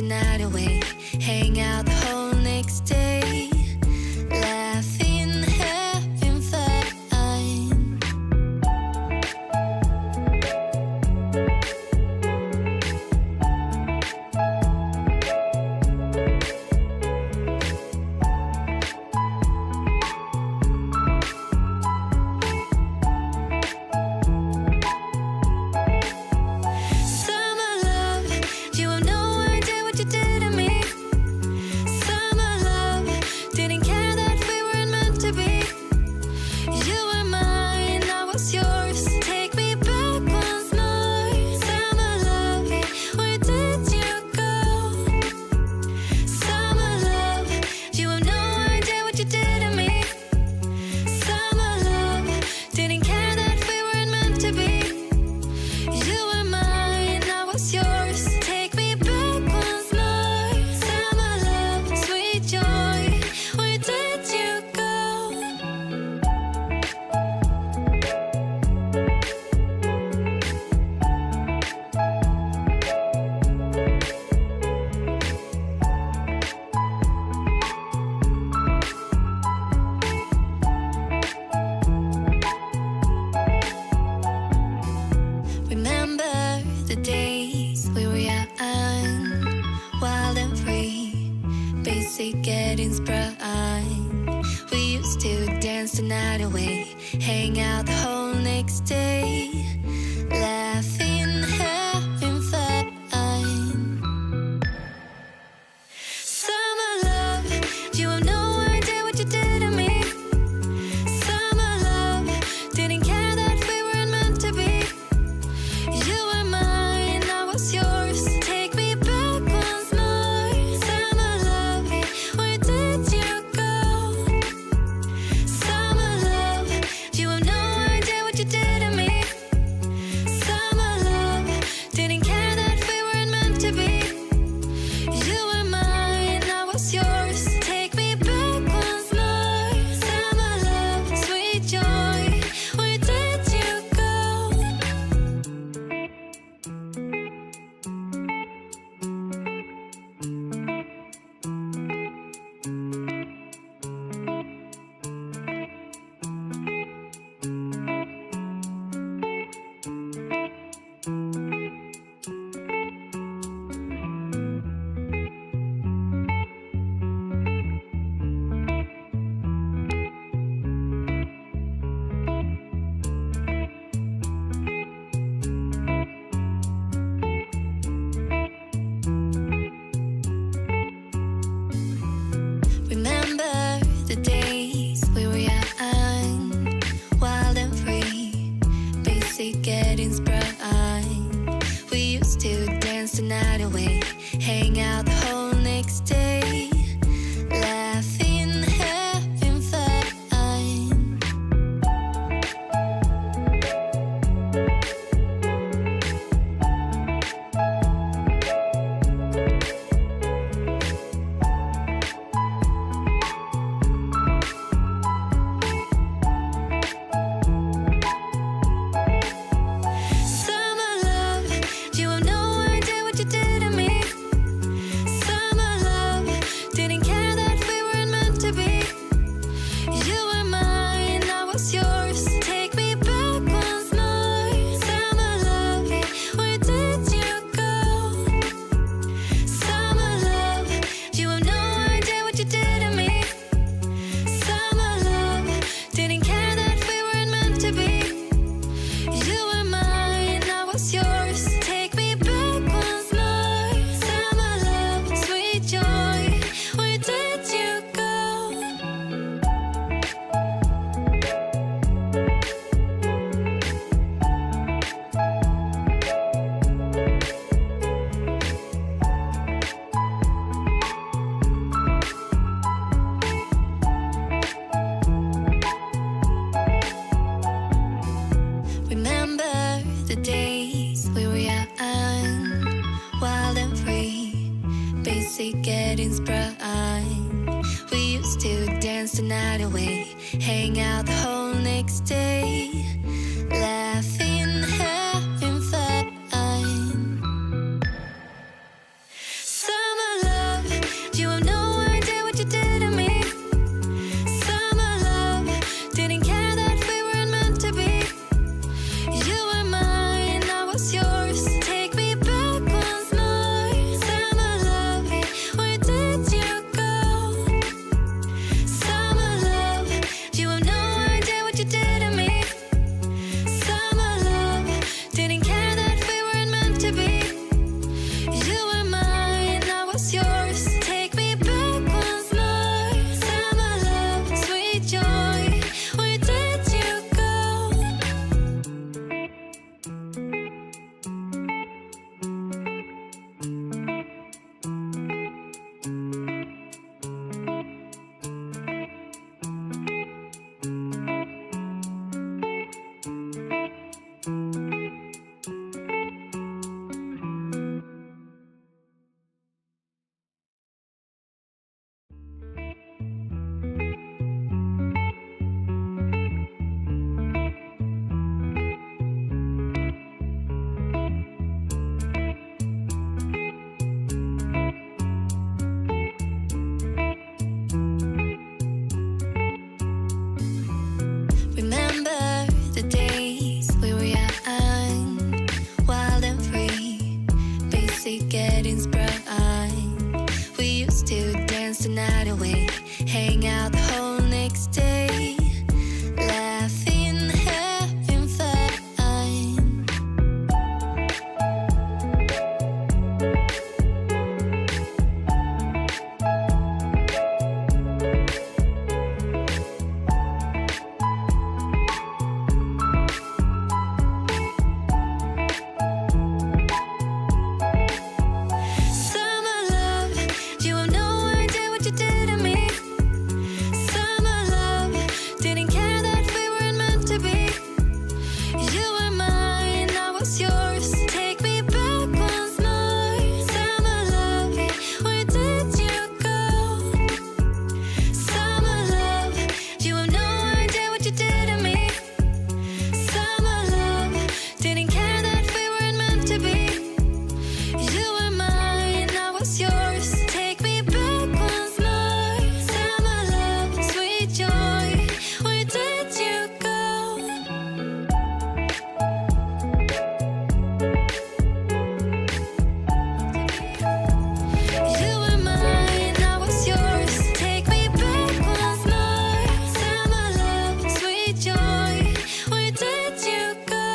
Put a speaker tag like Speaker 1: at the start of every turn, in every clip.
Speaker 1: night away, hang out the whole next day, laughing, having fun. Getting sprung. We used to dance the night away, hang out the whole next day, laughing, having fun. Summer love, you have no idea what you did to me. Summer love, didn't care that we weren't meant to be. You were mine, I was yours. Take me back once more. Summer love, where did you go? Summer love, you have no idea what you did to me. Summer love, didn't care that we weren't meant to be. You were mine, I was yours. Take me back once more. Summer love, sweet joy, where did you go? Remember the days we were young, wild and free, basic getting sprung. We used to dance the night away, hang out the whole next day, laughing, having fun. Summer love, you have no idea what you did to me. Summer love, didn't care that we weren't meant to be. You were mine, I was yours. Take me back once more. Summer love, where did you go? Summer love, you have no idea what you did to me. Summer love, didn't care that we weren't meant to be. You were mine, I was yours. Take me back once more. Summer love, sweet joy, where did you go? Remember the days we were young, wild and free, basic getting sprung. We used to dance the night away, hang out the whole next day, laughing, having fun. Summer used to dance the night away, hang out the whole next day, laughing, having fun. Summer love, you have no idea what you did to me. Summer love, didn't care that we weren't meant to be. You were mine, I was yours. Take me back once more. Summer love, where did you go? Summer love, you have no idea what you did to me. Summer love, didn't care that we weren't meant to be. You were mine, I was yours. Take me back once more. Summer love, sweet joy, where did you go? You were mine, I was yours. Take me back once more. Summer love, sweet joy, where did you go?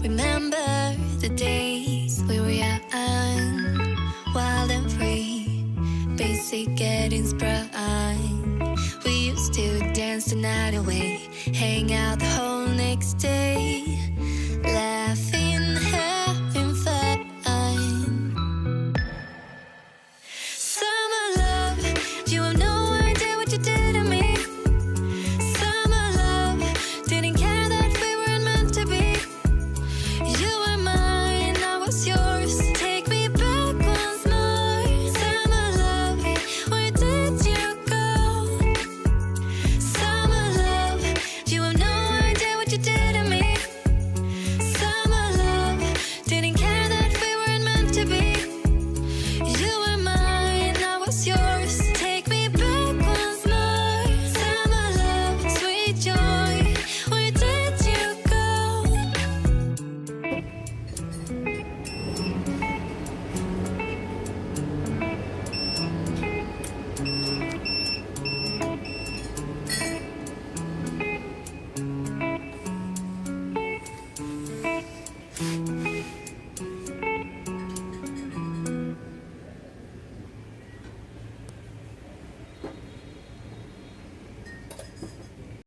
Speaker 1: Remember the days we were young, wild and free, basic getting sprung. We used to dance the night away, hang out the whole next day,